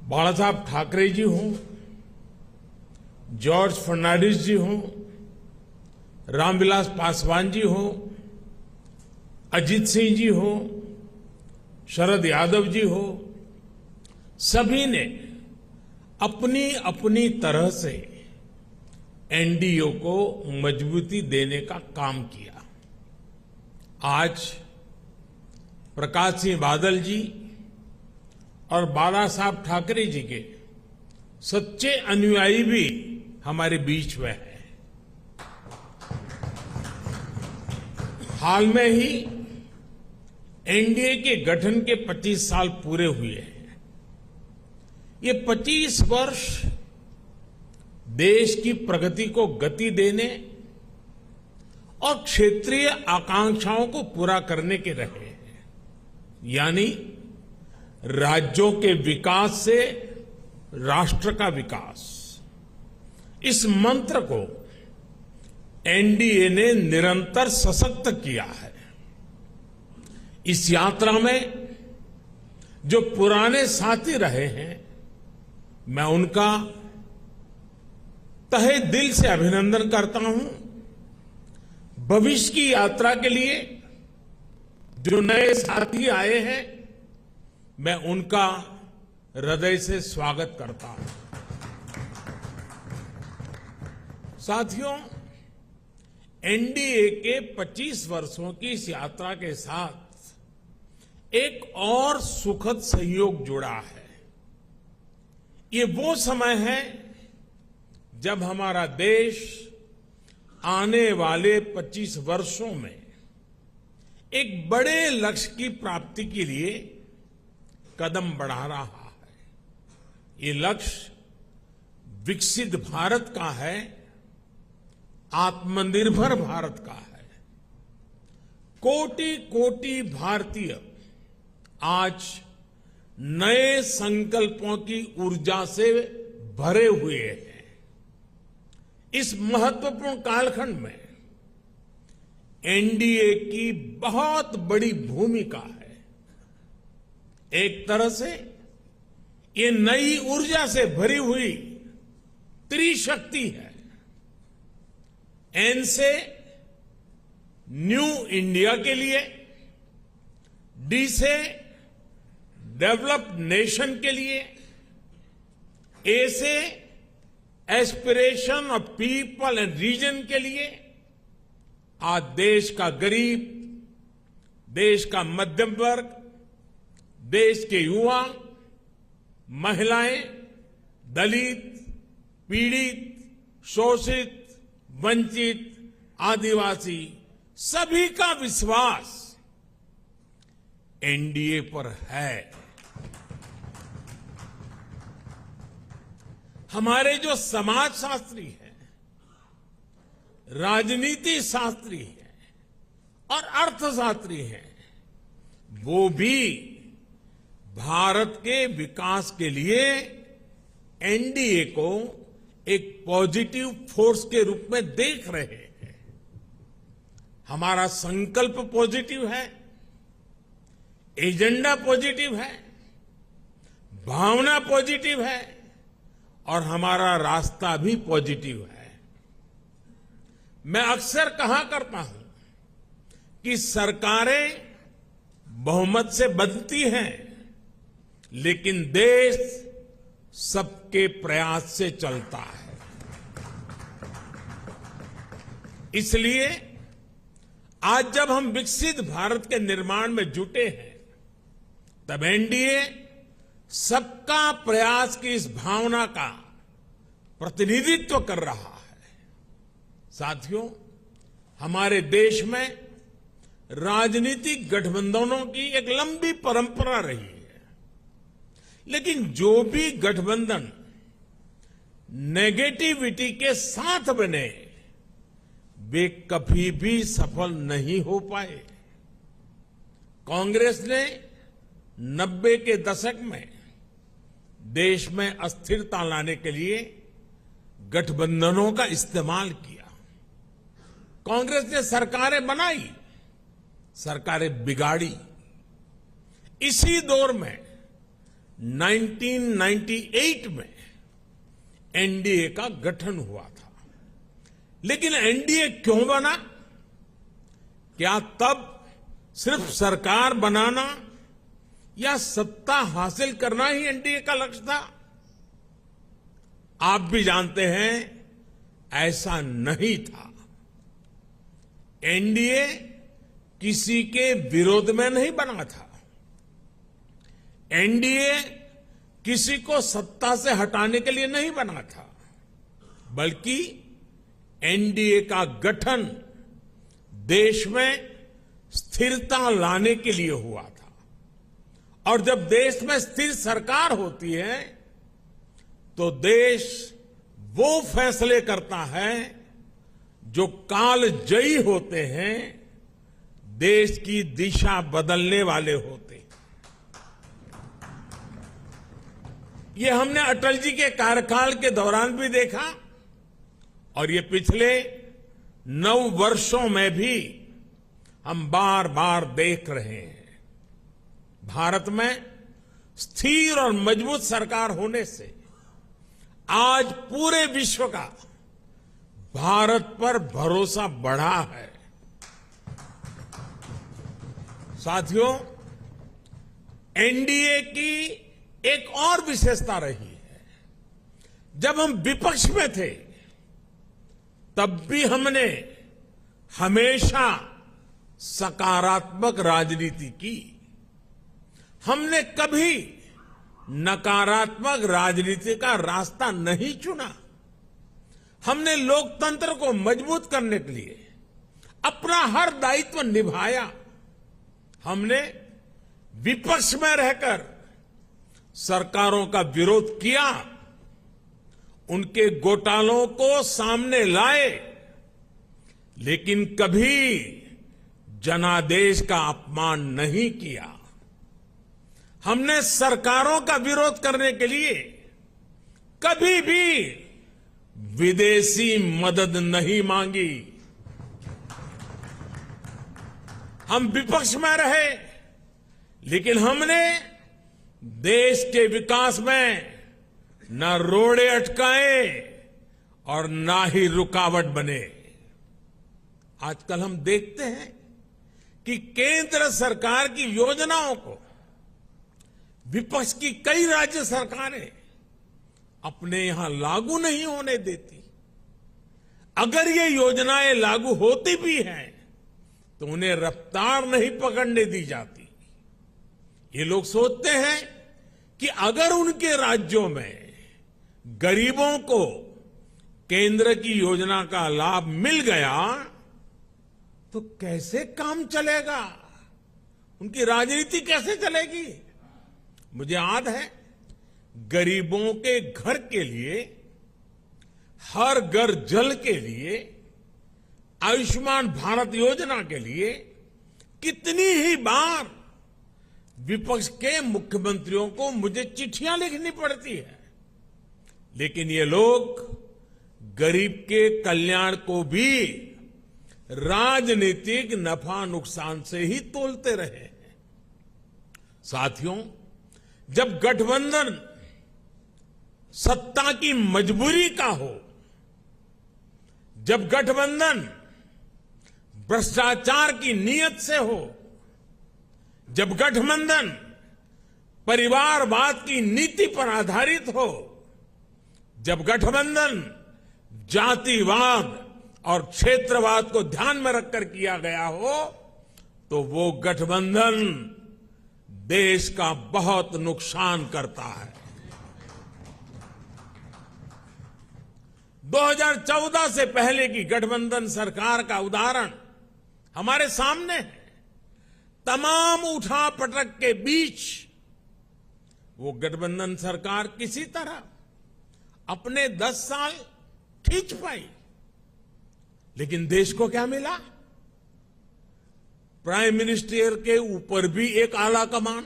बाला साहब ठाकरे जी हों, जॉर्ज फर्नांडिस जी हों, रामविलास पासवान जी हों, अजीत सिंह जी हों, शरद यादव जी हो, सभी ने अपनी अपनी तरह से एनडीए को मजबूती देने का काम किया। आज प्रकाश सिंह बादल जी और बाला साहब ठाकरे जी के सच्चे अनुयायी भी हमारे बीच में हैं। हाल में ही एनडीए के गठन के 25 साल पूरे हुए हैं। ये 25 वर्ष देश की प्रगति को गति देने और क्षेत्रीय आकांक्षाओं को पूरा करने के रहे हैं। यानी राज्यों के विकास से राष्ट्र का विकास, इस मंत्र को एनडीए ने निरंतर सशक्त किया है। इस यात्रा में जो पुराने साथी रहे हैं, मैं उनका तहे दिल से अभिनंदन करता हूं। भविष्य की यात्रा के लिए जो नए साथी आए हैं, मैं उनका हृदय से स्वागत करता हूं। साथियों, एनडीए के 25 वर्षों की इस यात्रा के साथ एक और सुखद संयोग जुड़ा है। ये वो समय है जब हमारा देश आने वाले 25 वर्षों में एक बड़े लक्ष्य की प्राप्ति के लिए कदम बढ़ा रहा है। ये लक्ष्य विकसित भारत का है, आत्मनिर्भर भारत का है। कोटि कोटि भारतीय आज नए संकल्पों की ऊर्जा से भरे हुए हैं। इस महत्वपूर्ण कालखंड में एनडीए की बहुत बड़ी भूमिका है। एक तरह से ये नई ऊर्जा से भरी हुई त्रिशक्ति है। एन से न्यू इंडिया के लिए, डी से डेवलप्ड नेशन के लिए, ए से aspiration of people and region के लिए, आज देश का गरीब, देश का मध्यम वर्ग, देश के युवा, महिलाएं, दलित, पीड़ित, शोषित, वंचित, आदिवासी, सभी का विश्वास एनडीए पर है। हमारे जो समाजशास्त्री हैं, राजनीति शास्त्री हैं और अर्थशास्त्री हैं, वो भी भारत के विकास के लिए एनडीए को एक पॉजिटिव फोर्स के रूप में देख रहे हैं। हमारा संकल्प पॉजिटिव है, एजेंडा पॉजिटिव है, भावना पॉजिटिव है और हमारा रास्ता भी पॉजिटिव है। मैं अक्सर कहा करता हूं कि सरकारें बहुमत से बनती हैं, लेकिन देश सबके प्रयास से चलता है। इसलिए आज जब हम विकसित भारत के निर्माण में जुटे हैं, तब एनडीए सबका प्रयास की इस भावना का प्रतिनिधित्व कर रहा है। साथियों, हमारे देश में राजनीतिक गठबंधनों की एक लंबी परंपरा रही है, लेकिन जो भी गठबंधन नेगेटिविटी के साथ बने, वे कभी भी सफल नहीं हो पाए। कांग्रेस ने 90 के दशक में देश में अस्थिरता लाने के लिए गठबंधनों का इस्तेमाल किया। कांग्रेस ने सरकारें बनाई, सरकारें बिगाड़ी। इसी दौर में 1998 में एनडीए का गठन हुआ था। लेकिन एनडीए क्यों बना? क्या तब सिर्फ सरकार बनाना या सत्ता हासिल करना ही एनडीए का लक्ष्य था? आप भी जानते हैं ऐसा नहीं था। एनडीए किसी के विरोध में नहीं बना था। एनडीए किसी को सत्ता से हटाने के लिए नहीं बना था, बल्कि एनडीए का गठन देश में स्थिरता लाने के लिए हुआ था। और जब देश में स्थिर सरकार होती है तो देश वो फैसले करता है जो कालजयी होते हैं, देश की दिशा बदलने वाले होते हैं। ये हमने अटल जी के कार्यकाल के दौरान भी देखा और ये पिछले 9 वर्षों में भी हम बार बार देख रहे हैं। भारत में स्थिर और मजबूत सरकार होने से आज पूरे विश्व का भारत पर भरोसा बढ़ा है। साथियों, एनडीए की एक और विशेषता रही है। जब हम विपक्ष में थे तब भी हमने हमेशा सकारात्मक राजनीति की। हमने कभी नकारात्मक राजनीति का रास्ता नहीं चुना। हमने लोकतंत्र को मजबूत करने के लिए अपना हर दायित्व निभाया। हमने विपक्ष में रहकर सरकारों का विरोध किया, उनके घोटालों को सामने लाए, लेकिन कभी जनादेश का अपमान नहीं किया। हमने सरकारों का विरोध करने के लिए कभी भी विदेशी मदद नहीं मांगी। हम विपक्ष में रहे, लेकिन हमने देश के विकास में न रोड़े अटकाए और ना ही रुकावट बने। आजकल हम देखते हैं कि केंद्र सरकार की योजनाओं को विपक्ष की कई राज्य सरकारें अपने यहां लागू नहीं होने देती। अगर ये योजनाएं लागू होती भी हैं तो उन्हें रफ्तार नहीं पकड़ने दी जाती। ये लोग सोचते हैं कि अगर उनके राज्यों में गरीबों को केंद्र की योजना का लाभ मिल गया तो कैसे काम चलेगा, उनकी राजनीति कैसे चलेगी। मुझे याद है, गरीबों के घर के लिए, हर घर जल के लिए, आयुष्मान भारत योजना के लिए कितनी ही बार विपक्ष के मुख्यमंत्रियों को मुझे चिट्ठियां लिखनी पड़ती है। लेकिन ये लोग गरीब के कल्याण को भी राजनीतिक नफा नुकसान से ही तोलते रहे हैं। साथियों, जब गठबंधन सत्ता की मजबूरी का हो, जब गठबंधन भ्रष्टाचार की नीयत से हो, जब गठबंधन परिवारवाद की नीति पर आधारित हो, जब गठबंधन जातिवाद और क्षेत्रवाद को ध्यान में रखकर किया गया हो, तो वो गठबंधन देश का बहुत नुकसान करता है। 2014 से पहले की गठबंधन सरकार का उदाहरण हमारे सामने है। तमाम उठापटक के बीच वो गठबंधन सरकार किसी तरह अपने 10 साल खींच पाई। लेकिन देश को क्या मिला? प्राइम मिनिस्टर के ऊपर भी एक आला कमान,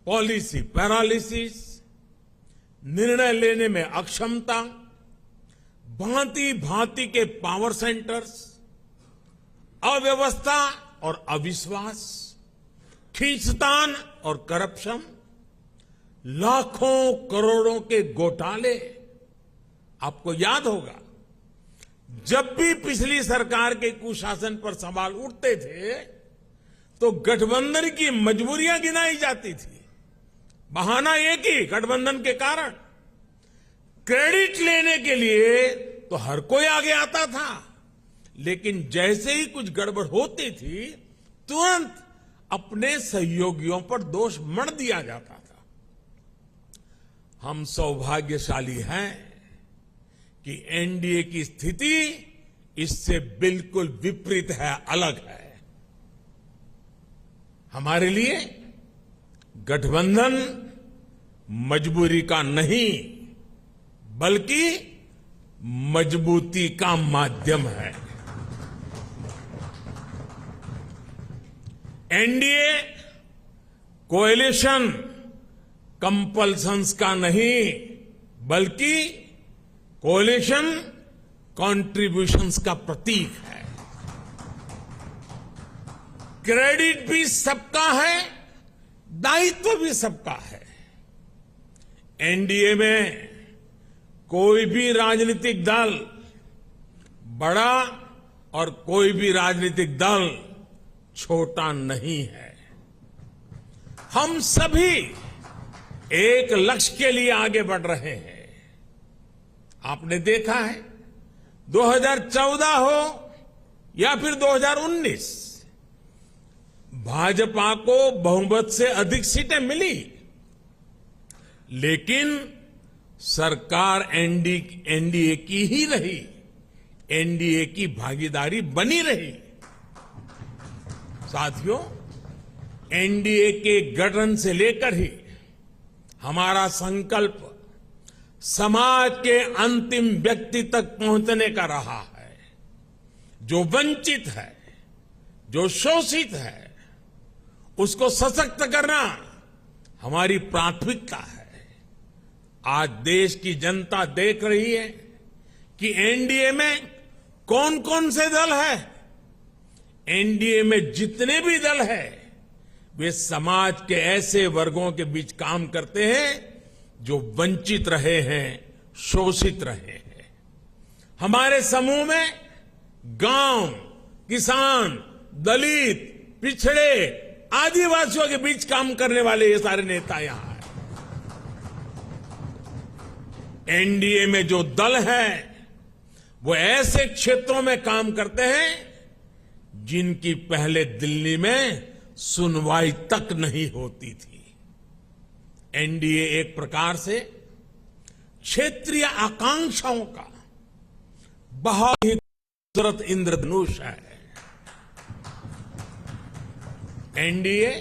पॉलिसी पैरालिसिस, निर्णय लेने में अक्षमता, भांति भांति के पावर सेंटर्स, अव्यवस्था और अविश्वास, खींचतान और करप्शन, लाखों करोड़ों के घोटाले। आपको याद होगा, जब भी पिछली सरकार के कुशासन पर सवाल उठते थे तो गठबंधन की मजबूरियां गिनाई जाती थी। बहाना एक ही, गठबंधन के कारण। क्रेडिट लेने के लिए तो हर कोई आगे आता था, लेकिन जैसे ही कुछ गड़बड़ होती थी तुरंत अपने सहयोगियों पर दोष मढ़ दिया जाता था। हम सौभाग्यशाली हैं कि एनडीए की स्थिति इससे बिल्कुल विपरीत है, अलग है। हमारे लिए गठबंधन मजबूरी का नहीं बल्कि मजबूती का माध्यम है। एनडीए कोएलिशन कंपल्सन्स का नहीं बल्कि कोएलिशन कॉन्ट्रीब्यूशंस का प्रतीक है। क्रेडिट भी सबका है, दायित्व भी सबका है। एनडीए में कोई भी राजनीतिक दल बड़ा और कोई भी राजनीतिक दल छोटा नहीं है। हम सभी एक लक्ष्य के लिए आगे बढ़ रहे हैं। आपने देखा है, 2014 हो या फिर 2019, भाजपा को बहुमत से अधिक सीटें मिली, लेकिन सरकार एनडीए की ही रही, एनडीए की भागीदारी बनी रही। साथियों, एनडीए के गठन से लेकर ही हमारा संकल्प समाज के अंतिम व्यक्ति तक पहुंचने का रहा है। जो वंचित है, जो शोषित है, उसको सशक्त करना हमारी प्राथमिकता है। आज देश की जनता देख रही है कि एनडीए में कौन कौन से दल हैं। एनडीए में जितने भी दल हैं, वे समाज के ऐसे वर्गों के बीच काम करते हैं जो वंचित रहे हैं, शोषित रहे हैं। हमारे समूह में गांव, किसान, दलित, पिछड़े, आदिवासियों के बीच काम करने वाले ये सारे नेता यहां हैं। एनडीए में जो दल है वो ऐसे क्षेत्रों में काम करते हैं जिनकी पहले दिल्ली में सुनवाई तक नहीं होती थी। एनडीए एक प्रकार से क्षेत्रीय आकांक्षाओं का बहुत ही खूबसूरत इंद्रधनुष है। एनडीए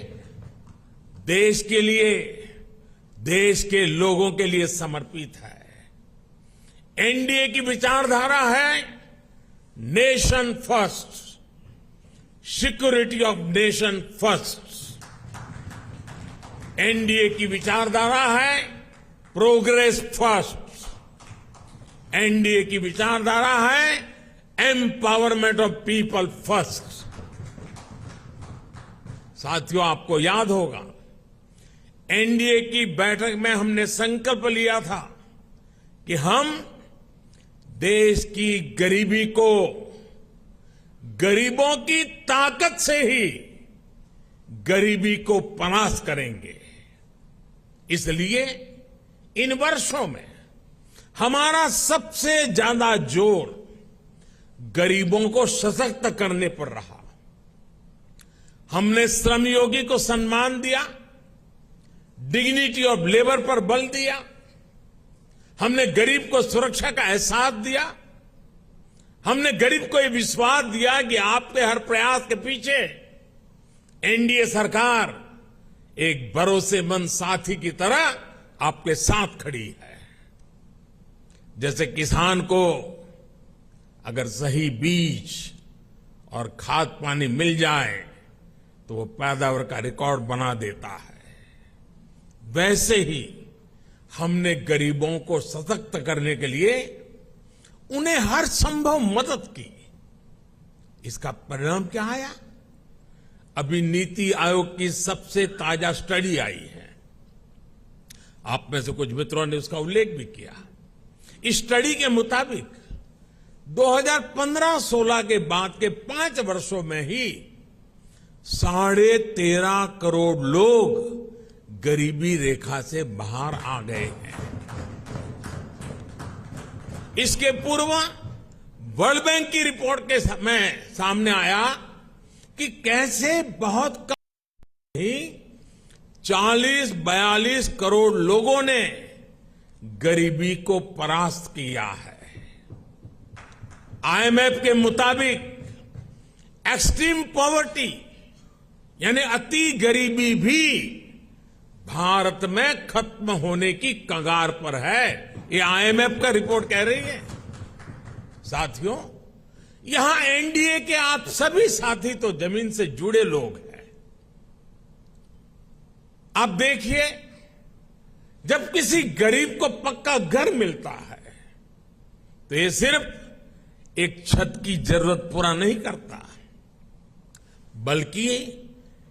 देश के लिए, देश के लोगों के लिए समर्पित है। एनडीए की विचारधारा है nation first, security of nation first. NDA की विचारधारा है प्रोग्रेस फर्स्ट। एनडीए की विचारधारा है एम्पावरमेंट ऑफ पीपल फर्स्ट। साथियों, आपको याद होगा, एनडीए की बैठक में हमने संकल्प लिया था कि हम देश की गरीबी को गरीबों की ताकत से ही गरीबी को पनाश करेंगे। इसलिए इन वर्षों में हमारा सबसे ज्यादा जोर गरीबों को सशक्त करने पर रहा। हमने श्रमयोगी को सम्मान दिया, डिग्निटी ऑफ लेबर पर बल दिया। हमने गरीब को सुरक्षा का एहसास दिया। हमने गरीब को यह विश्वास दिया कि आपके हर प्रयास के पीछे एनडीए सरकार एक भरोसेमंद साथी की तरह आपके साथ खड़ी है। जैसे किसान को अगर सही बीज और खाद पानी मिल जाए तो वो पैदावार का रिकॉर्ड बना देता है, वैसे ही हमने गरीबों को सशक्त करने के लिए उन्हें हर संभव मदद की। इसका परिणाम क्या आया? अभी नीति आयोग की सबसे ताजा स्टडी आई है। आप में से कुछ मित्रों ने उसका उल्लेख भी किया। इस स्टडी के मुताबिक 2015-16 के बाद के 5 वर्षों में ही 13.5 करोड़ लोग गरीबी रेखा से बाहर आ गए हैं। इसके पूर्व वर्ल्ड बैंक की रिपोर्ट के समय सामने आया कि कैसे बहुत कम ही 40-42 करोड़ लोगों ने गरीबी को परास्त किया है। आईएमएफ के मुताबिक एक्सट्रीम पॉवर्टी यानी अति गरीबी भी भारत में खत्म होने की कगार पर है। ये आईएमएफ का रिपोर्ट कह रही है। साथियों, यहां एनडीए के आप सभी साथी तो जमीन से जुड़े लोग हैं। आप देखिए, जब किसी गरीब को पक्का घर मिलता है तो ये सिर्फ एक छत की जरूरत पूरा नहीं करता, बल्कि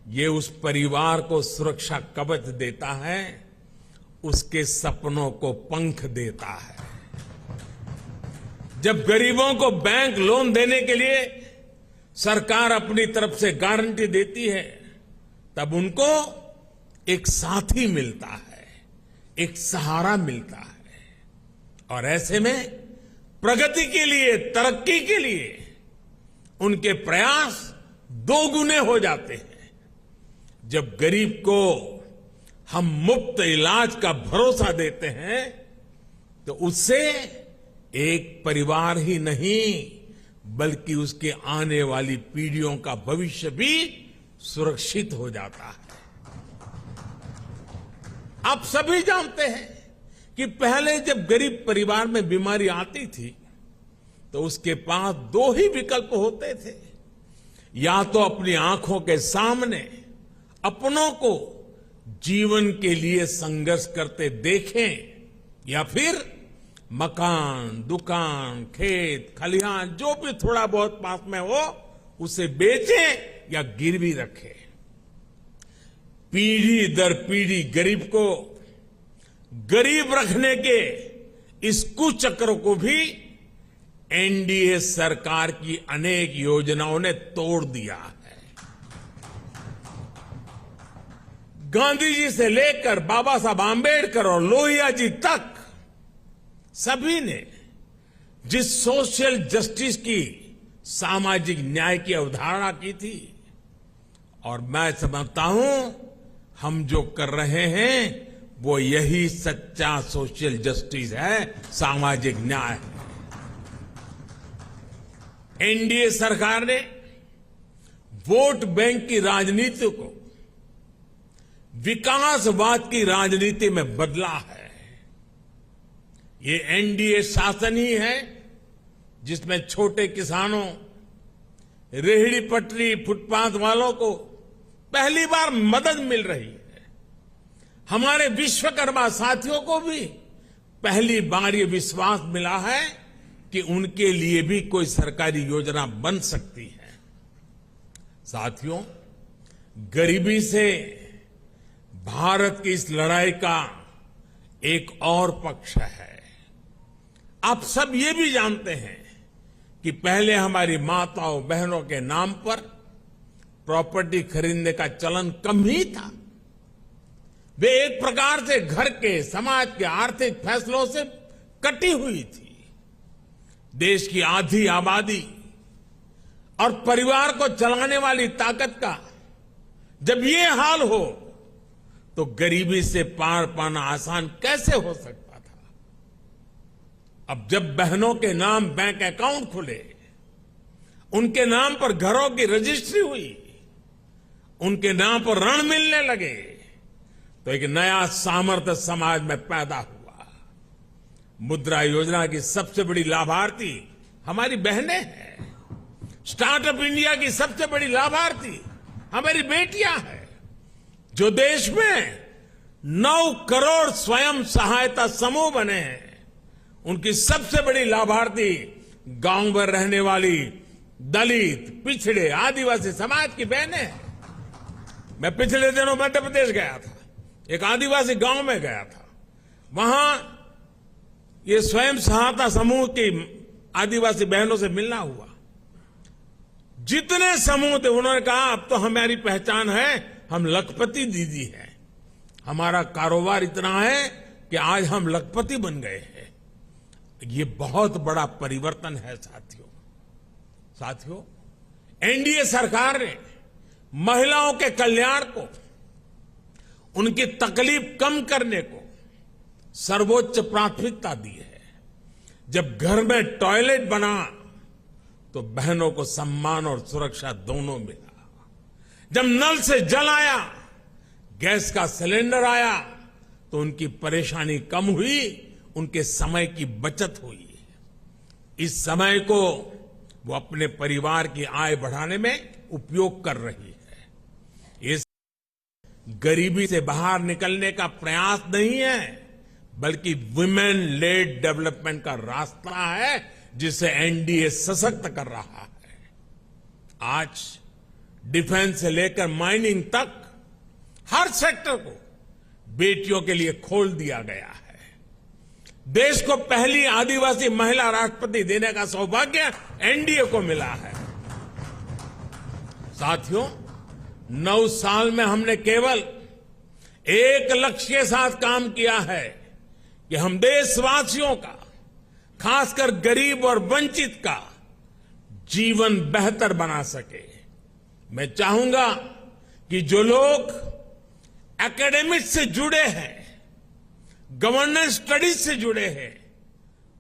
ये उस परिवार को सुरक्षा कवच देता है, उसके सपनों को पंख देता है। जब गरीबों को बैंक लोन देने के लिए सरकार अपनी तरफ से गारंटी देती है, तब उनको एक साथी मिलता है, एक सहारा मिलता है। और ऐसे में प्रगति के लिए, तरक्की के लिए उनके प्रयास 2 गुने हो जाते हैं। जब गरीब को हम मुफ्त इलाज का भरोसा देते हैं तो उससे एक परिवार ही नहीं बल्कि उसके आने वाली पीढ़ियों का भविष्य भी सुरक्षित हो जाता है। आप सभी जानते हैं कि पहले जब गरीब परिवार में बीमारी आती थी तो उसके पास 2 ही विकल्प होते थे, या तो अपनी आंखों के सामने अपनों को जीवन के लिए संघर्ष करते देखें, या फिर मकान, दुकान, खेत, खलिहान जो भी थोड़ा बहुत पास में हो उसे बेचें या गिरवी रखें। पीढ़ी दर पीढ़ी गरीब को गरीब रखने के इस कुचक्र को भी एनडीए सरकार की अनेक योजनाओं ने तोड़ दिया है। गांधी जी से लेकर बाबा साहब आंबेडकर और लोहिया जी तक सभी ने जिस सोशल जस्टिस की, सामाजिक न्याय की अवधारणा की थी, और मैं समझता हूं हम जो कर रहे हैं वो यही सच्चा सोशल जस्टिस है, सामाजिक न्याय है। एनडीए सरकार ने वोट बैंक की राजनीति को विकासवाद की राजनीति में बदला है। ये एनडीए शासन ही है जिसमें छोटे किसानों, रेहड़ी पटरी, फुटपाथ वालों को पहली बार मदद मिल रही है। हमारे विश्वकर्मा साथियों को भी पहली बार ये विश्वास मिला है कि उनके लिए भी कोई सरकारी योजना बन सकती है। साथियों, गरीबी से भारत की इस लड़ाई का एक और पक्ष है। आप सब ये भी जानते हैं कि पहले हमारी माताओं बहनों के नाम पर प्रॉपर्टी खरीदने का चलन कम ही था। वे एक प्रकार से घर के, समाज के आर्थिक फैसलों से कटी हुई थी। देश की आधी आबादी और परिवार को चलाने वाली ताकत का जब ये हाल हो तो गरीबी से पार पाना आसान कैसे हो सकता था। अब जब बहनों के नाम बैंक अकाउंट खुले, उनके नाम पर घरों की रजिस्ट्री हुई, उनके नाम पर ऋण मिलने लगे, तो एक नया सामर्थ्य समाज में पैदा हुआ। मुद्रा योजना की सबसे बड़ी लाभार्थी हमारी बहनें हैं। स्टार्टअप इंडिया की सबसे बड़ी लाभार्थी हमारी बेटियां हैं। जो देश में 9 करोड़ स्वयं सहायता समूह बने हैं, उनकी सबसे बड़ी लाभार्थी गांव में रहने वाली दलित, पिछड़े, आदिवासी समाज की बहनें हैं। मैं पिछले दिनों मध्य प्रदेश गया था, एक आदिवासी गांव में गया था। वहां ये स्वयं सहायता समूह की आदिवासी बहनों से मिलना हुआ। जितने समूह थे उन्होंने कहा अब तो हमारी पहचान है, हम लखपति दीदी हैं, हमारा कारोबार इतना है कि आज हम लखपति बन गए हैं। ये बहुत बड़ा परिवर्तन है साथियों, एनडीए सरकार ने महिलाओं के कल्याण को, उनकी तकलीफ कम करने को सर्वोच्च प्राथमिकता दी है। जब घर में टॉयलेट बना तो बहनों को सम्मान और सुरक्षा दोनों मिला। जब नल से जल आया, गैस का सिलेंडर आया तो उनकी परेशानी कम हुई, उनके समय की बचत हुई। इस समय को वो अपने परिवार की आय बढ़ाने में उपयोग कर रही है। ये गरीबी से बाहर निकलने का प्रयास नहीं है, बल्कि वुमेन लेड डेवलपमेंट का रास्ता है जिसे एनडीए सशक्त कर रहा है। आज डिफेंस से लेकर माइनिंग तक हर सेक्टर को बेटियों के लिए खोल दिया गया है। देश को पहली आदिवासी महिला राष्ट्रपति देने का सौभाग्य एनडीए को मिला है। साथियों, 9 साल में हमने केवल एक लक्ष्य के साथ काम किया है कि हम देशवासियों का, खासकर गरीब और वंचित का जीवन बेहतर बना सके। मैं चाहूंगा कि जो लोग एकेडमिक्स से जुड़े हैं, गवर्नेंस स्टडीज से जुड़े हैं,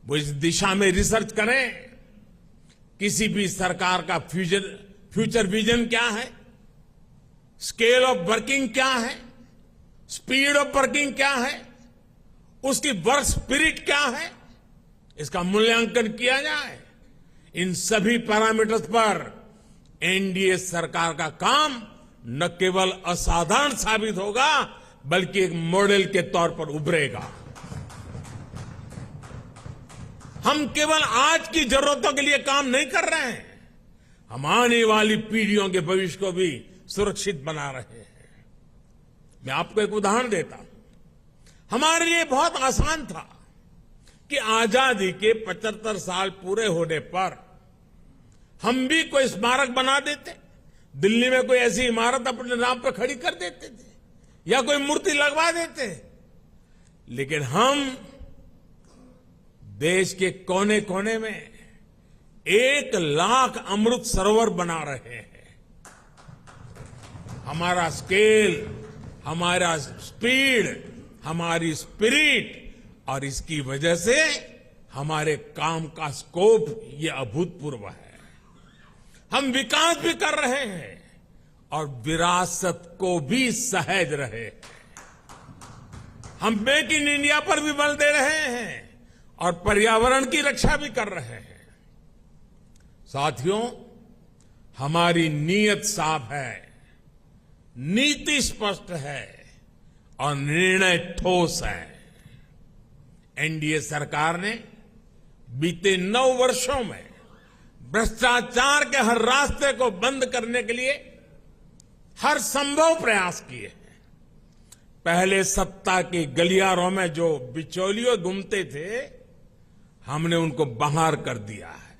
वो इस दिशा में रिसर्च करें। किसी भी सरकार का फ्यूचर विजन क्या है, स्केल ऑफ वर्किंग क्या है, स्पीड ऑफ वर्किंग क्या है, उसकी वर्क स्पिरिट क्या है, इसका मूल्यांकन किया जाए। इन सभी पैरामीटर्स पर एनडीए सरकार का काम न केवल असाधारण साबित होगा, बल्कि एक मॉडल के तौर पर उभरेगा। हम केवल आज की जरूरतों के लिए काम नहीं कर रहे हैं, हम आने वाली पीढ़ियों के भविष्य को भी सुरक्षित बना रहे हैं। मैं आपको एक उदाहरण देता हूं। हमारे लिए बहुत आसान था कि आजादी के 75 साल पूरे होने पर हम भी कोई स्मारक बना देते, दिल्ली में कोई ऐसी इमारत अपने नाम पर खड़ी कर देते थे या कोई मूर्ति लगवा देते। लेकिन हम देश के कोने कोने में 1 लाख अमृत सरोवर बना रहे हैं। हमारा स्केल, हमारा स्पीड, हमारी स्पिरिट और इसकी वजह से हमारे काम का स्कोप ये अभूतपूर्व है। हम विकास भी कर रहे हैं और विरासत को भी सहेज रहे हैं। हम मेक इन इंडिया पर भी बल दे रहे हैं और पर्यावरण की रक्षा भी कर रहे हैं। साथियों, हमारी नीयत साफ है, नीति स्पष्ट है और निर्णय ठोस है। एनडीए सरकार ने बीते 9 वर्षों में भ्रष्टाचार के हर रास्ते को बंद करने के लिए हर संभव प्रयास किए हैं। पहले सत्ता के गलियारों में जो बिचौलिए घूमते थे, हमने उनको बाहर कर दिया है।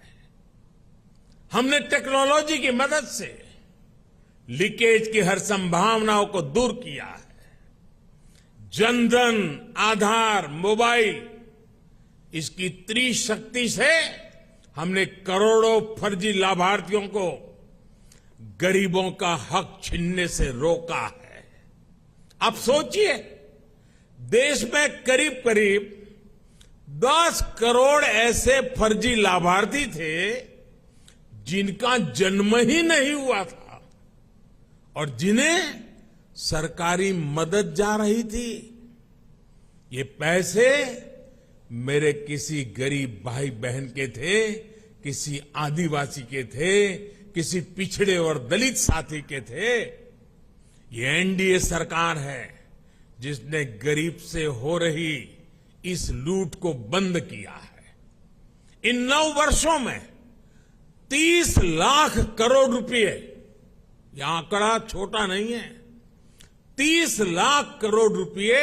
हमने टेक्नोलॉजी की मदद से लीकेज की हर संभावनाओं को दूर किया है। जनधन, आधार, मोबाइल, इसकी त्रिशक्ति से हमने करोड़ों फर्जी लाभार्थियों को गरीबों का हक छीनने से रोका है। अब सोचिए, देश में करीब करीब 10 करोड़ ऐसे फर्जी लाभार्थी थे जिनका जन्म ही नहीं हुआ था और जिन्हें सरकारी मदद जा रही थी। ये पैसे मेरे किसी गरीब भाई बहन के थे, किसी आदिवासी के थे, किसी पिछड़े और दलित साथी के थे। ये एनडीए सरकार है जिसने गरीब से हो रही इस लूट को बंद किया है। इन 9 वर्षों में 30 लाख करोड़ रुपए, यह आंकड़ा छोटा नहीं है, 30 लाख करोड़ रुपए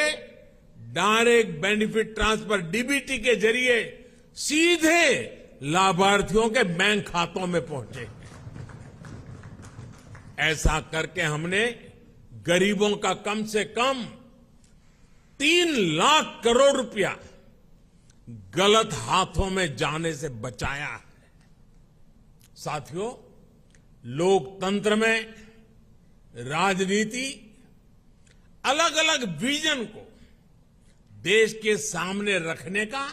डायरेक्ट बेनिफिट ट्रांसफर डीबीटी के जरिए सीधे लाभार्थियों के बैंक खातों में पहुंचे। ऐसा करके हमने गरीबों का कम से कम 3 लाख करोड़ रुपया गलत हाथों में जाने से बचाया है। साथियों, लोकतंत्र में राजनीति अलग अलग विजन को देश के सामने रखने का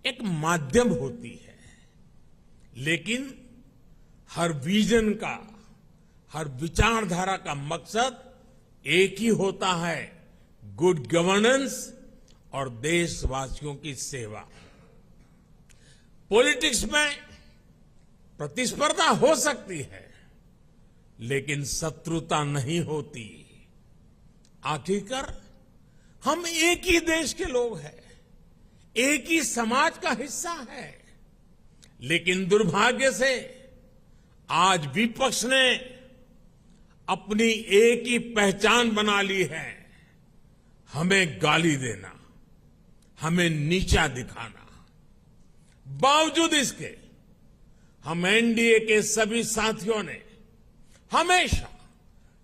एक माध्यम होती है, लेकिन हर विजन का, हर विचारधारा का मकसद एक ही होता है, गुड गवर्नेंस और देशवासियों की सेवा। पॉलिटिक्स में प्रतिस्पर्धा हो सकती है, लेकिन शत्रुता नहीं होती। आखिरकार हम एक ही देश के लोग हैं, एक ही समाज का हिस्सा है। लेकिन दुर्भाग्य से आज विपक्ष ने अपनी एक ही पहचान बना ली है, हमें गाली देना, हमें नीचा दिखाना। बावजूद इसके हम एनडीए के सभी साथियों ने हमेशा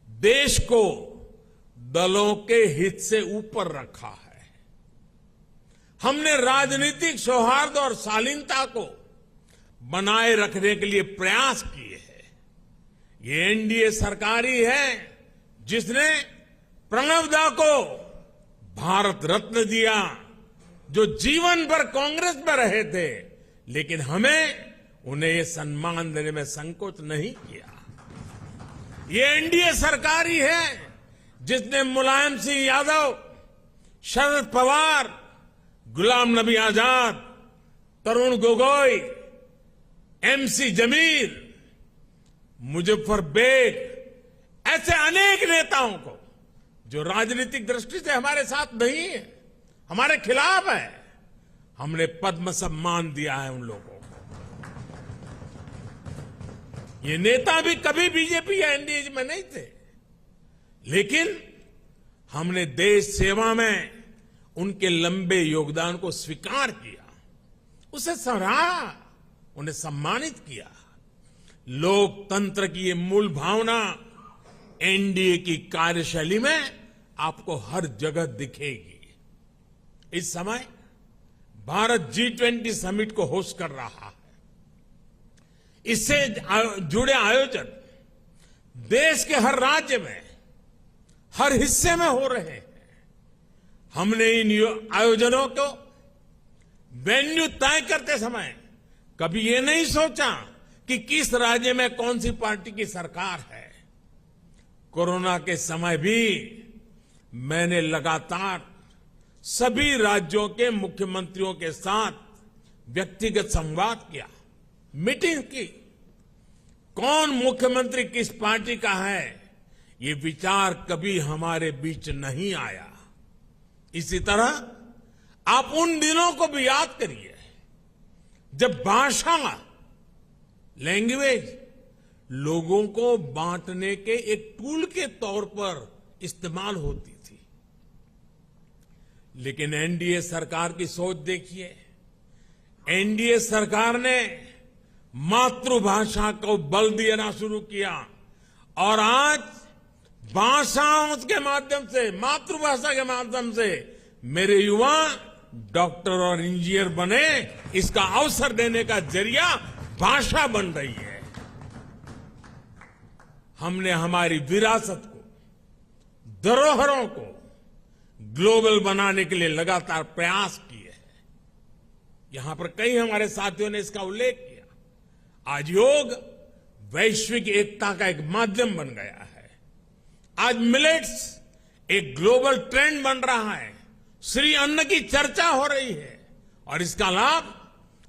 देश को दलों के हित से ऊपर रखा है। हमने राजनीतिक सौहार्द और शालीनता को बनाए रखने के लिए प्रयास किए हैं। ये एनडीए सरकार ही है जिसने प्रणब दा को भारत रत्न दिया, जो जीवन भर कांग्रेस में रहे थे, लेकिन हमें उन्हें ये सम्मान देने में संकोच नहीं किया। ये एनडीए सरकार ही है जिसने मुलायम सिंह यादव, शरद पवार, गुलाम नबी आजाद, तरुण गोगोई, एमसी जमीर, मुजफ्फर बेग, ऐसे अनेक नेताओं को जो राजनीतिक दृष्टि से हमारे साथ नहीं है, हमारे खिलाफ है, हमने पद्म सम्मान दिया है उन लोगों को। ये नेता भी कभी बीजेपी या एनडीए में नहीं थे, लेकिन हमने देश सेवा में उनके लंबे योगदान को स्वीकार किया, उसे सराहा, उन्हें सम्मानित किया। लोकतंत्र की ये मूल भावना एनडीए की कार्यशैली में आपको हर जगह दिखेगी। इस समय भारत G20 समिट को होस्ट कर रहा है। इससे जुड़े आयोजन देश के हर राज्य में, हर हिस्से में हो रहे हैं। हमने इन आयोजनों को वेन्यू तय करते समय कभी ये नहीं सोचा कि किस राज्य में कौन सी पार्टी की सरकार है। कोरोना के समय भी मैंने लगातार सभी राज्यों के मुख्यमंत्रियों के साथ व्यक्तिगत संवाद किया, मीटिंग की। कौन मुख्यमंत्री किस पार्टी का है, ये विचार कभी हमारे बीच नहीं आया। इसी तरह आप उन दिनों को भी याद करिए जब भाषा, लैंग्वेज लोगों को बांटने के एक टूल के तौर पर इस्तेमाल होती थी। लेकिन एनडीए सरकार की सोच देखिए। एनडीए सरकार ने मातृभाषा को बल देना शुरू किया और आज भाषाओं के माध्यम से, मातृभाषा के माध्यम से मेरे युवा डॉक्टर और इंजीनियर बने, इसका अवसर देने का जरिया भाषा बन रही है। हमने हमारी विरासत को, धरोहरों को ग्लोबल बनाने के लिए लगातार प्रयास किए हैं। यहां पर कई हमारे साथियों ने इसका उल्लेख किया। आज योग वैश्विक एकता का एक माध्यम बन गया है। आज मिलेट्स एक ग्लोबल ट्रेंड बन रहा है। श्री अन्न की चर्चा हो रही है और इसका लाभ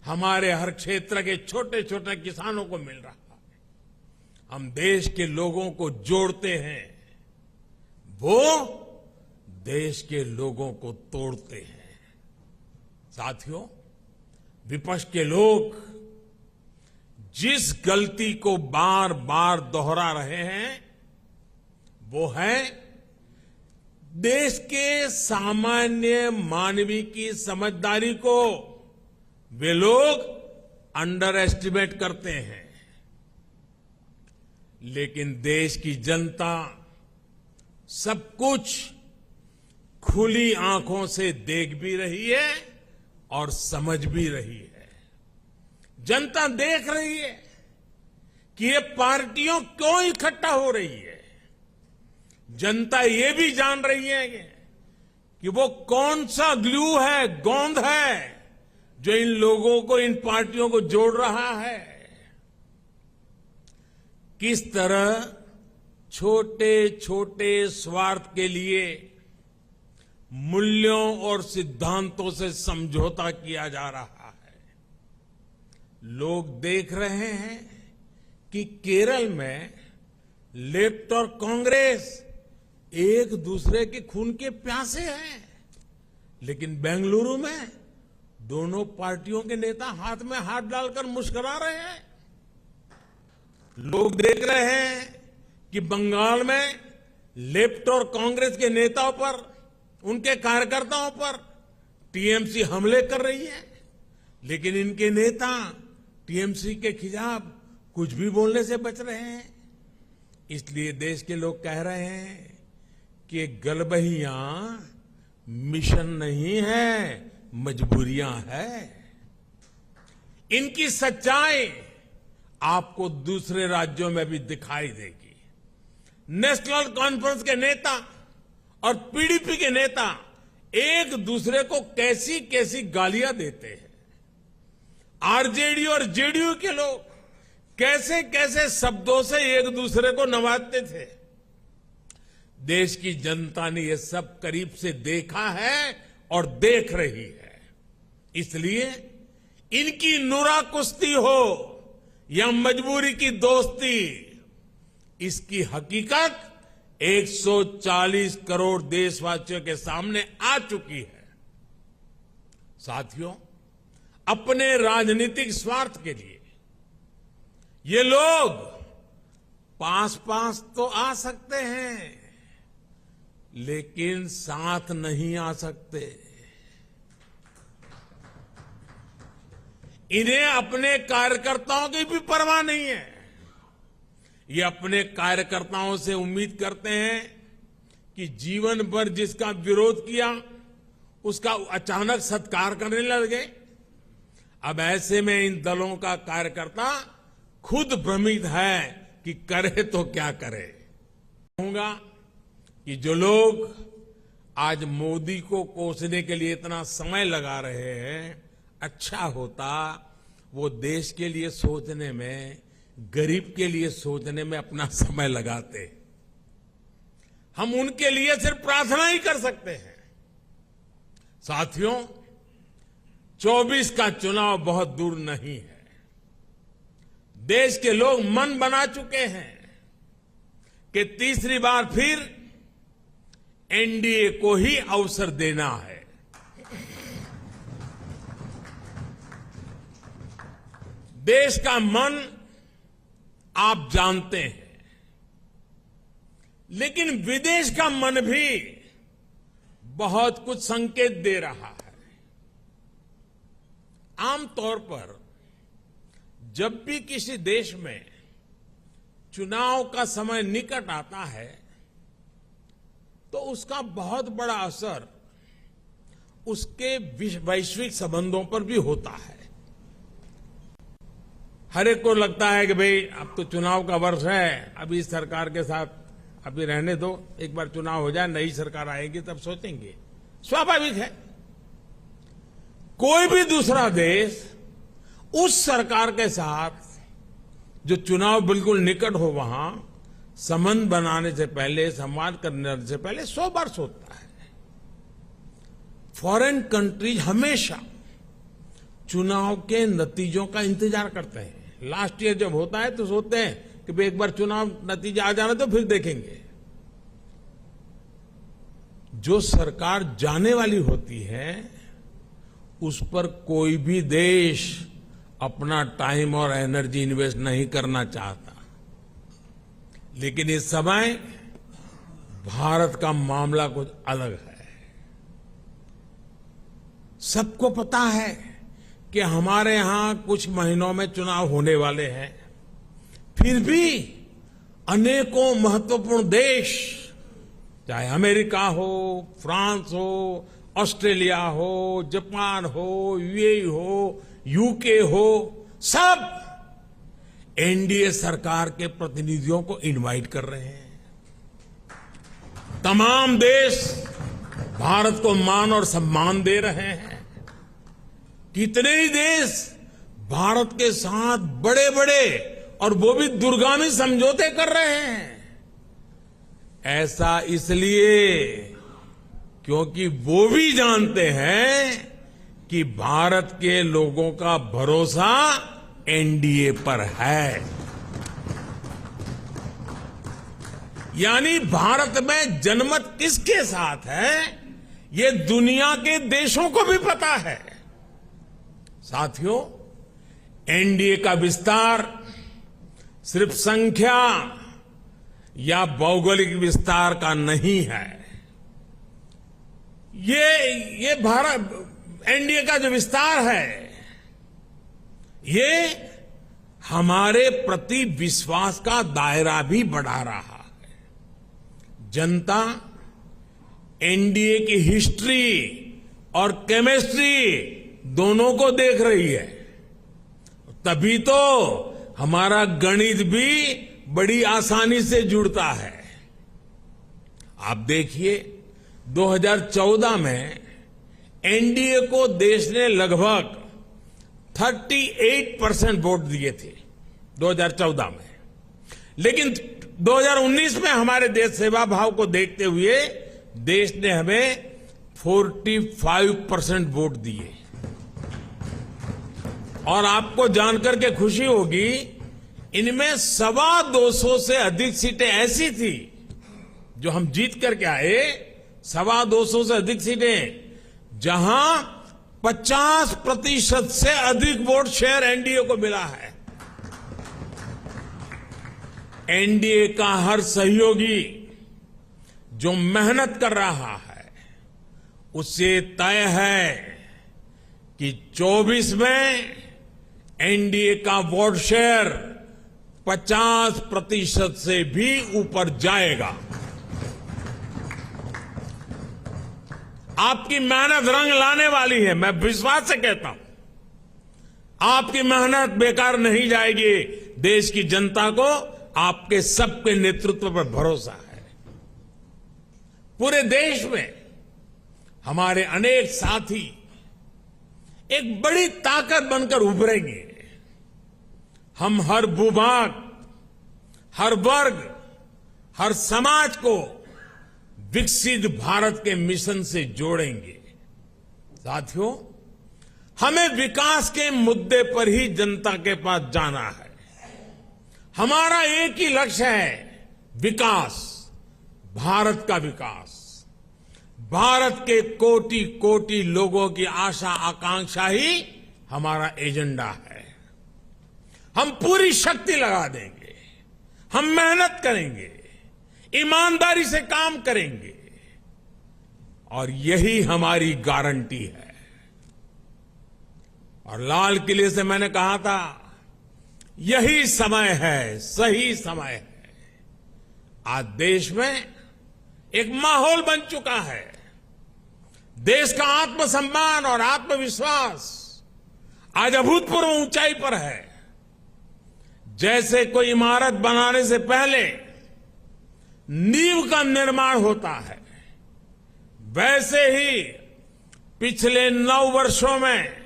हमारे हर क्षेत्र के छोटे छोटे किसानों को मिल रहा है। हम देश के लोगों को जोड़ते हैं, वो देश के लोगों को तोड़ते हैं। साथियों, विपक्ष के लोग जिस गलती को बार बार दोहरा रहे हैं वो है देश के सामान्य मानवीय की समझदारी को वे लोग अंडर एस्टिमेट करते हैं, लेकिन देश की जनता सब कुछ खुली आंखों से देख भी रही है और समझ भी रही है। जनता देख रही है कि ये पार्टियों क्यों इकट्ठा हो रही है। जनता ये भी जान रही है कि वो कौन सा ग्लू है, गोंद है, जो इन लोगों को, इन पार्टियों को जोड़ रहा है। किस तरह छोटे छोटे स्वार्थ के लिए मूल्यों और सिद्धांतों से समझौता किया जा रहा है। लोग देख रहे हैं कि केरल में लेफ्ट और कांग्रेस एक दूसरे के खून के प्यासे हैं, लेकिन बेंगलुरु में दोनों पार्टियों के नेता हाथ में हाथ डालकर मुस्कुरा रहे हैं। लोग देख रहे हैं कि बंगाल में लेफ्ट और कांग्रेस के नेताओं पर, उनके कार्यकर्ताओं पर टीएमसी हमले कर रही है, लेकिन इनके नेता टीएमसी के खिलाफ कुछ भी बोलने से बच रहे हैं। इसलिए देश के लोग कह रहे हैं कि गलबहियां मिशन नहीं है, मजबूरियां है। इनकी सच्चाई आपको दूसरे राज्यों में भी दिखाई देगी। नेशनल कॉन्फ्रेंस के नेता और पीडीपी के नेता एक दूसरे को कैसी कैसी गालियां देते हैं। आरजेडी और जेडीयू के लोग कैसे कैसे शब्दों से एक दूसरे को नवाजते थे। देश की जनता ने यह सब करीब से देखा है और देख रही है। इसलिए इनकी नुरा कुश्ती हो या मजबूरी की दोस्ती, इसकी हकीकत 140 करोड़ देशवासियों के सामने आ चुकी है। साथियों, अपने राजनीतिक स्वार्थ के लिए ये लोग पास पास तो आ सकते हैं, लेकिन साथ नहीं आ सकते। इन्हें अपने कार्यकर्ताओं की भी परवाह नहीं है। ये अपने कार्यकर्ताओं से उम्मीद करते हैं कि जीवन भर जिसका विरोध किया उसका अचानक सत्कार करने लगे। अब ऐसे में इन दलों का कार्यकर्ता खुद भ्रमित है कि करे तो क्या करे। कहूंगा कि जो लोग आज मोदी को कोसने के लिए इतना समय लगा रहे हैं, अच्छा होता वो देश के लिए सोचने में, गरीब के लिए सोचने में अपना समय लगाते। हम उनके लिए सिर्फ प्रार्थना ही कर सकते हैं। साथियों, 24 का चुनाव बहुत दूर नहीं है। देश के लोग मन बना चुके हैं कि तीसरी बार फिर एनडीए को ही अवसर देना है। देश का मन आप जानते हैं, लेकिन विदेश का मन भी बहुत कुछ संकेत दे रहा है। आमतौर पर जब भी किसी देश में चुनाव का समय निकट आता है तो उसका बहुत बड़ा असर उसके वैश्विक संबंधों पर भी होता है। हर एक को लगता है कि भाई अब तो चुनाव का वर्ष है, अभी इस सरकार के साथ अभी रहने दो, एक बार चुनाव हो जाए, नई सरकार आएगी तब सोचेंगे। स्वाभाविक है। कोई भी दूसरा देश उस सरकार के साथ जो चुनाव बिल्कुल निकट हो वहां संबंध बनाने से पहले, संवाद करने से पहले 100 बार सोचता है। फॉरेन कंट्रीज हमेशा चुनाव के नतीजों का इंतजार करते हैं। लास्ट ईयर जब होता है तो सोचते हैं कि भाई एक बार चुनाव नतीजा आ जाना तो फिर देखेंगे। जो सरकार जाने वाली होती है उस पर कोई भी देश अपना टाइम और एनर्जी इन्वेस्ट नहीं करना चाहता, लेकिन इस समय भारत का मामला कुछ अलग है। सबको पता है कि हमारे यहां कुछ महीनों में चुनाव होने वाले हैं, फिर भी अनेकों महत्वपूर्ण देश, चाहे अमेरिका हो, फ्रांस हो, ऑस्ट्रेलिया हो, जापान हो, यूएई हो, यूके हो, सब एनडीए सरकार के प्रतिनिधियों को इनवाइट कर रहे हैं। तमाम देश भारत को मान और सम्मान दे रहे हैं। कितने ही देश भारत के साथ बड़े बड़े और वो भी दूरगामी समझौते कर रहे हैं। ऐसा इसलिए क्योंकि वो भी जानते हैं कि भारत के लोगों का भरोसा एनडीए पर है। यानी भारत में जनमत किसके साथ है, ये दुनिया के देशों को भी पता है। साथियों, एनडीए का विस्तार सिर्फ संख्या या भौगोलिक विस्तार का नहीं है। ये भारत एनडीए का जो विस्तार है, ये हमारे प्रति विश्वास का दायरा भी बढ़ा रहा है। जनता एनडीए की हिस्ट्री और केमिस्ट्री दोनों को देख रही है, तभी तो हमारा गणित भी बड़ी आसानी से जुड़ता है। आप देखिए, 2014 में एनडीए को देश ने लगभग 38% वोट दिए थे 2014 में, लेकिन 2019 में हमारे देश सेवा भाव को देखते हुए देश ने हमें 45% वोट दिए। और आपको जानकर के खुशी होगी, इनमें 225 से अधिक सीटें ऐसी थी जो हम जीत करके आए, 225 से अधिक सीटें जहां 50% से अधिक वोट शेयर एनडीए को मिला है। एनडीए का हर सहयोगी जो मेहनत कर रहा है, उससे तय है कि 24 में एनडीए का वोट शेयर 50% से भी ऊपर जाएगा। आपकी मेहनत रंग लाने वाली है, मैं विश्वास से कहता हूं। आपकी मेहनत बेकार नहीं जाएगी। देश की जनता को आपके सबके नेतृत्व पर भरोसा है। पूरे देश में हमारे अनेक साथी एक बड़ी ताकत बनकर उभरेंगे। हम हर भूभाग, हर वर्ग, हर समाज को विकसित भारत के मिशन से जोड़ेंगे। साथियों, हमें विकास के मुद्दे पर ही जनता के पास जाना है। हमारा एक ही लक्ष्य है, विकास, भारत का विकास। भारत के कोटि कोटि लोगों की आशा आकांक्षा ही हमारा एजेंडा है। हम पूरी शक्ति लगा देंगे, हम मेहनत करेंगे, ईमानदारी से काम करेंगे, और यही हमारी गारंटी है। और लाल किले से मैंने कहा था, यही समय है, सही समय है। आज देश में एक माहौल बन चुका है। देश का आत्मसम्मान और आत्मविश्वास आज अभूतपूर्व ऊंचाई पर है। जैसे कोई इमारत बनाने से पहले नींव का निर्माण होता है, वैसे ही पिछले 9 वर्षों में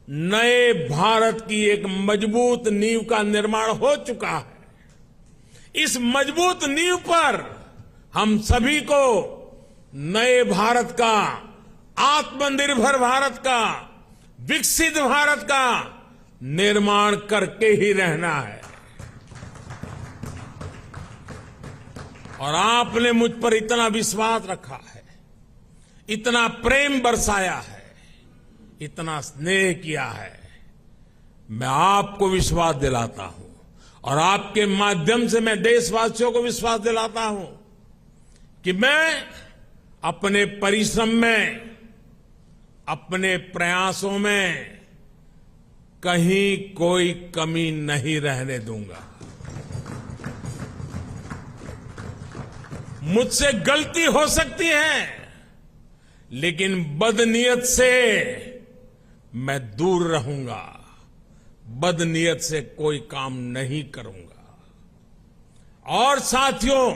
नए भारत की एक मजबूत नींव का निर्माण हो चुका है। इस मजबूत नींव पर हम सभी को नए भारत का, आत्मनिर्भर भारत का, विकसित भारत का निर्माण करके ही रहना है। और आपने मुझ पर इतना विश्वास रखा है, इतना प्रेम बरसाया है, इतना स्नेह किया है। मैं आपको विश्वास दिलाता हूं और आपके माध्यम से मैं देशवासियों को विश्वास दिलाता हूं कि मैं अपने परिश्रम में, अपने प्रयासों में कहीं कोई कमी नहीं रहने दूंगा। मुझसे गलती हो सकती है, लेकिन बदनीयत से मैं दूर रहूंगा। बदनीयत से कोई काम नहीं करूंगा। और साथियों,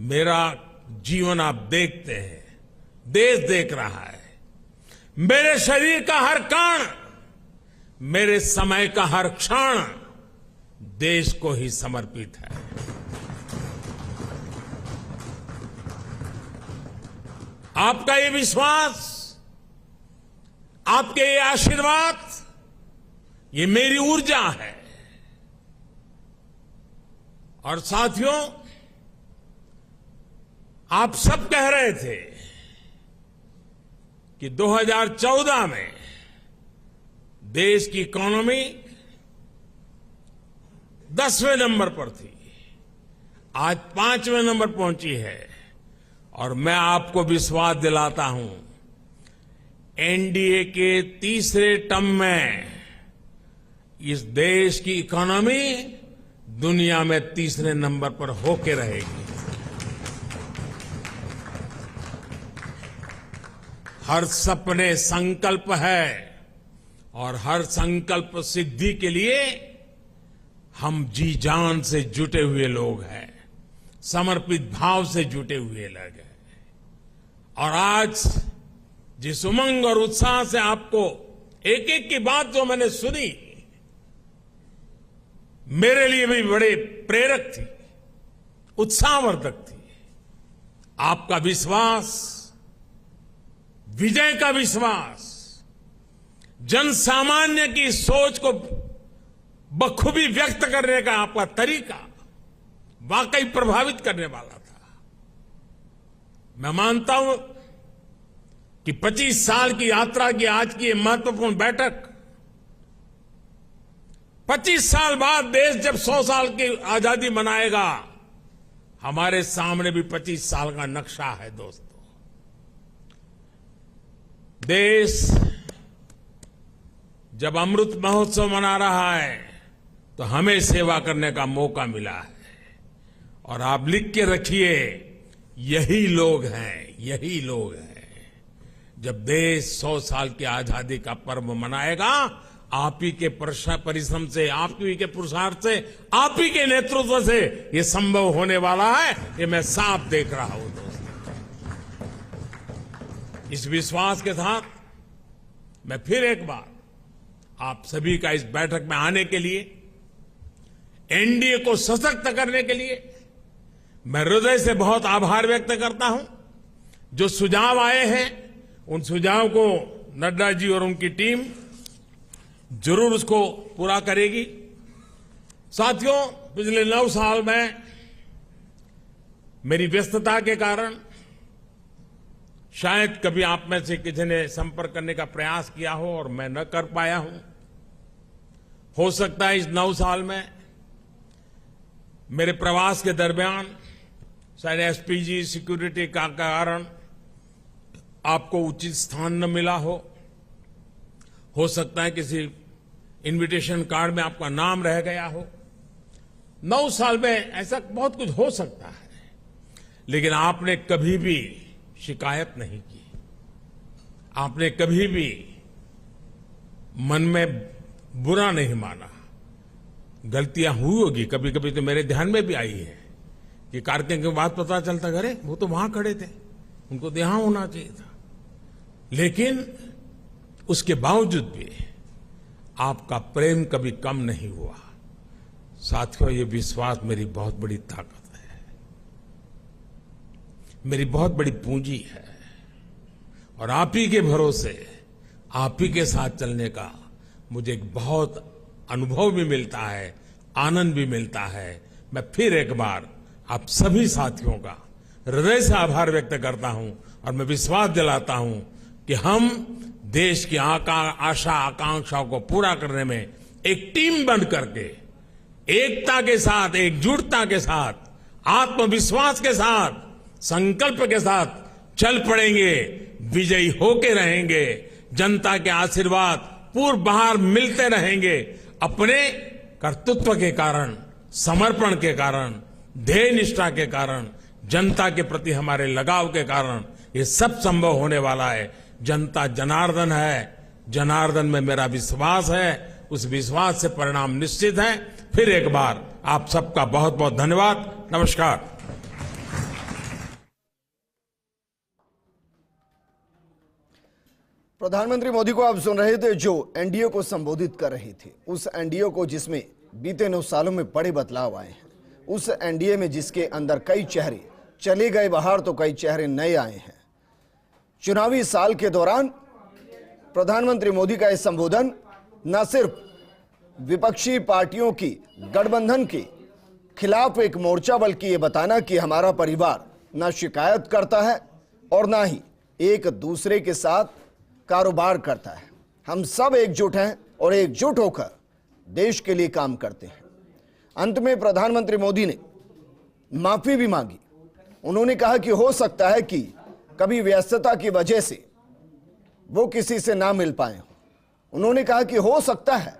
मेरा जीवन आप देखते हैं, देश देख रहा है। मेरे शरीर का हर कण, मेरे समय का हर क्षण देश को ही समर्पित है। आपका ये विश्वास, आपके ये आशीर्वाद, ये मेरी ऊर्जा है। और साथियों, आप सब कह रहे थे कि 2014 में देश की इकोनॉमी 10वें नंबर पर थी, आज 5वें नंबर पहुंची है। और मैं आपको विश्वास दिलाता हूं, एनडीए के तीसरे टर्म में इस देश की इकोनॉमी दुनिया में तीसरे नंबर पर होके रहेगी। हर सपने संकल्प है, और हर संकल्प सिद्धि के लिए हम जी जान से जुटे हुए लोग हैं, समर्पित भाव से जुटे हुए लोग हैं। और आज जिस उमंग और उत्साह से आपको एक एक की बात जो मैंने सुनी, मेरे लिए भी बड़े प्रेरक थी, उत्साहवर्धक थी। आपका विश्वास, विजय का विश्वास, जन सामान्य की सोच को बखूबी व्यक्त करने का आपका तरीका वाकई प्रभावित करने वाला था। मैं मानता हूं कि 25 साल की यात्रा की आज की ये महत्वपूर्ण बैठक, 25 साल बाद देश जब 100 साल की आजादी मनाएगा, हमारे सामने भी 25 साल का नक्शा है। दोस्तों, देश जब अमृत महोत्सव मना रहा है तो हमें सेवा करने का मौका मिला है। और आप लिख के रखिए, यही लोग हैं, यही लोग हैं। जब देश 100 साल की आजादी का पर्व मनाएगा, आप ही के परिश्रम से, आप ही के पुरुषार्थ से, आप ही के नेतृत्व से ये संभव होने वाला है। ये मैं साफ देख रहा हूं। दोस्तों, इस विश्वास के साथ मैं फिर एक बार आप सभी का इस बैठक में आने के लिए, एनडीए को सशक्त करने के लिए मैं हृदय से बहुत आभार व्यक्त करता हूं। जो सुझाव आए हैं, उन सुझाव को नड्डा जी और उनकी टीम जरूर उसको पूरा करेगी। साथियों, पिछले 9 साल में मेरी व्यस्तता के कारण शायद कभी आप में से किसी ने संपर्क करने का प्रयास किया हो और मैं न कर पाया हूं। हो सकता है इस 9 साल में मेरे प्रवास के दरमियान शायद एसपीजी सिक्योरिटी का कारण आपको उचित स्थान न मिला हो सकता है किसी इनविटेशन कार्ड में आपका नाम रह गया हो। 9 साल में ऐसा बहुत कुछ हो सकता है, लेकिन आपने कभी भी शिकायत नहीं की। आपने कभी भी मन में बुरा नहीं माना। गलतियां हुई होगी, कभी कभी तो मेरे ध्यान में भी आई है कि कार्यक्रम के बाद पता चलता, अरे वो तो वहां खड़े थे, उनको तो यहां होना चाहिए था। लेकिन उसके बावजूद भी आपका प्रेम कभी कम नहीं हुआ। साथियों, ये विश्वास मेरी बहुत बड़ी ताकत है, मेरी बहुत बड़ी पूंजी है। और आप ही के भरोसे, आप ही के साथ चलने का मुझे एक बहुत अनुभव भी मिलता है, आनंद भी मिलता है। मैं फिर एक बार आप सभी साथियों का हृदय से आभार व्यक्त करता हूं और मैं विश्वास दिलाता हूं कि हम देश की आशा आकांक्षाओं को पूरा करने में एक टीम बन करके, एकता के साथ, एकजुटता के साथ आत्मविश्वास के साथ, संकल्प के साथ चल पड़ेंगे, विजयी होके रहेंगे, जनता के आशीर्वाद पूर्व बाहर मिलते रहेंगे। अपने कर्तृत्व के कारण, समर्पण के कारण, ध्येय निष्ठा के कारण, जनता के प्रति हमारे लगाव के कारण ये सब संभव होने वाला है। जनता जनार्दन है, जनार्दन में मेरा विश्वास है, उस विश्वास से परिणाम निश्चित है। फिर एक बार आप सबका बहुत बहुत धन्यवाद। नमस्कार। प्रधानमंत्री मोदी को आप सुन रहे थे, जो एनडीए को संबोधित कर रही थी। उस एनडीए को जिसमें बीते 9 सालों में बड़े बदलाव आए हैं, उस एनडीए में जिसके अंदर कई चेहरे चले गए बाहर तो कई चेहरे नए आए हैं। चुनावी साल के दौरान प्रधानमंत्री मोदी का यह संबोधन न सिर्फ विपक्षी पार्टियों की गठबंधन के खिलाफ एक मोर्चा, बल्कि ये बताना कि हमारा परिवार न शिकायत करता है और न ही एक दूसरे के साथ कारोबार करता है। हम सब एकजुट हैं और एकजुट होकर देश के लिए काम करते हैं। अंत में प्रधानमंत्री मोदी ने माफी भी मांगी। उन्होंने कहा कि हो सकता है कि कभी व्यस्तता की वजह से वो किसी से ना मिल पाए हों। उन्होंने कहा कि हो सकता है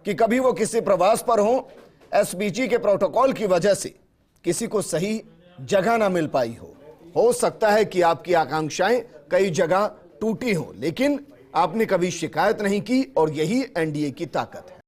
कि कभी वो किसी प्रवास पर हों, एसपीजी के प्रोटोकॉल की वजह से किसी को सही जगह ना मिल पाई हो सकता है कि आपकी आकांक्षाएं कई जगह टूटी हो, लेकिन आपने कभी शिकायत नहीं की और यही एनडीए की ताकत है।